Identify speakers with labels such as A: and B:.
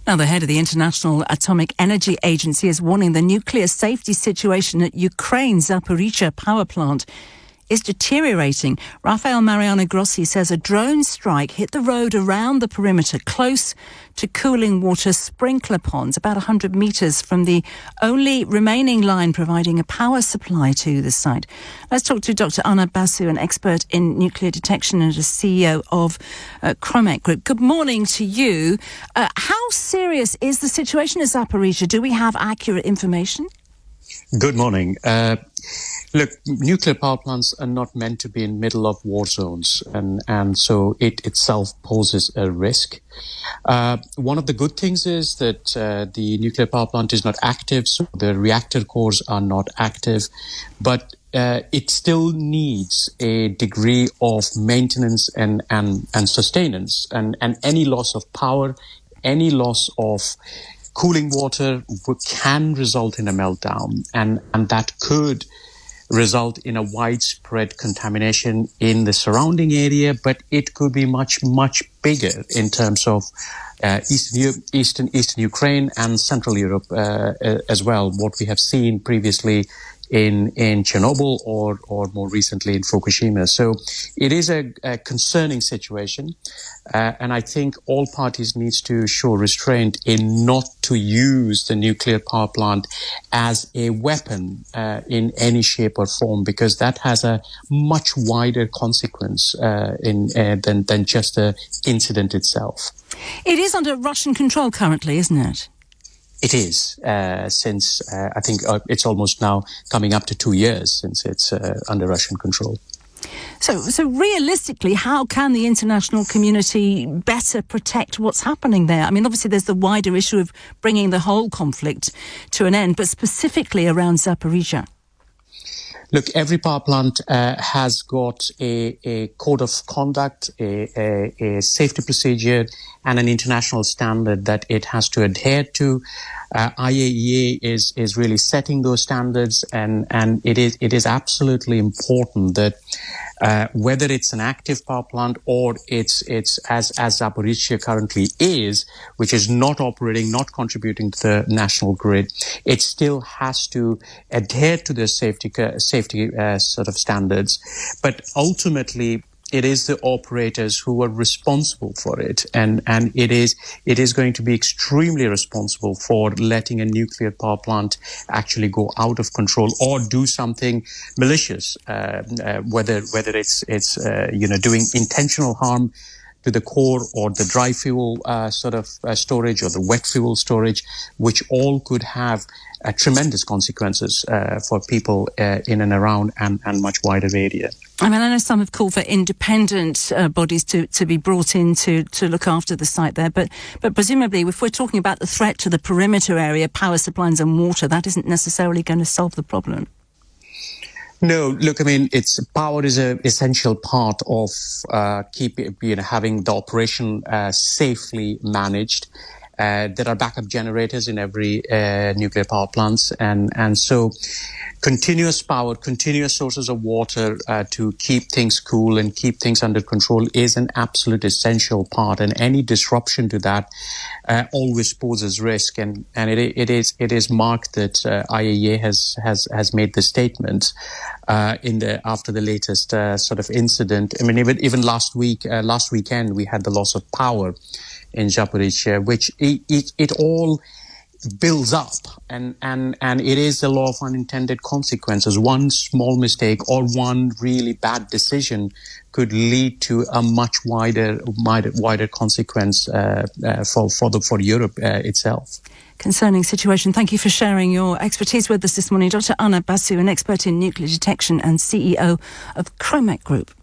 A: Now, the head of the International Atomic Energy Agency is warning the nuclear safety situation at Ukraine's Zaporizhzhia power plant is deteriorating. Rafael Mariano Grossi says a drone strike hit the road around the perimeter, close to cooling water sprinkler ponds, about 100 metres from the only remaining line providing a power supply to the site. Let's talk to Dr. Arnab Basu, an expert in nuclear detection and a CEO of Kromek Group. Good morning to you. How serious is the situation at Zaporizhzhia? Do we have accurate information?
B: Good morning. Look, nuclear power plants are not meant to be in middle of war zones, and so it itself poses a risk. One of the good things is that the nuclear power plant is not active, so the reactor cores are not active, but it still needs a degree of maintenance and sustenance, and any loss of power, any loss of cooling water can result in a meltdown, and that could result in a widespread contamination in the surrounding area, but it could be much, much bigger in terms of Eastern Ukraine and Central Europe as well, what we have seen previously in Chernobyl or more recently in Fukushima. So it is a concerning situation, and I think all parties need to show restraint in not to use the nuclear power plant as a weapon in any shape or form, because that has a much wider consequence than just the incident itself.
A: It is under Russian control currently, isn't it?
B: It is, since I think it's almost now coming up to 2 years since it's under Russian control.
A: So realistically, how can the international community better protect what's happening there? I mean, obviously there's the wider issue of bringing the whole conflict to an end, but specifically around Zaporizhzhia.
B: Look, every power plant has got a code of conduct, a safety procedure, and an international standard that it has to adhere to. IAEA is really setting those standards, and it is absolutely important that whether it's an active power plant or it's as Zaporizhzhia currently is, which is not operating, not contributing to the national grid, it still has to adhere to the safety sort of standards. But ultimately, it is the operators who are responsible for it, and it is going to be extremely responsible for letting a nuclear power plant actually go out of control or do something malicious, whether it's doing intentional harm to the core or the dry fuel storage or the wet fuel storage, which all could have tremendous consequences for people in and around and much wider area.
A: I mean, I know some have called for independent bodies to be brought in to look after the site there, but presumably if we're talking about the threat to the perimeter area, power supplies and water, that isn't necessarily going to solve the problem.
B: No, look, I mean, power is an essential part of having the operation safely managed. There are backup generators in every nuclear power plants, and so continuous power, continuous sources of water to keep things cool and keep things under control is an absolute essential part, and any disruption to that always poses risk, and it is marked that IAEA has made the statement after the latest sort of incident. I mean, even last weekend we had the loss of power in Zaporizhzhia, which it all builds up, and it is the law of unintended consequences. One small mistake or one really bad decision could lead to a much wider consequence for Europe itself.
A: Concerning situation. Thank you for sharing your expertise with us this morning, Dr. Arnab Basu, an expert in nuclear detection and CEO of Kromek Group.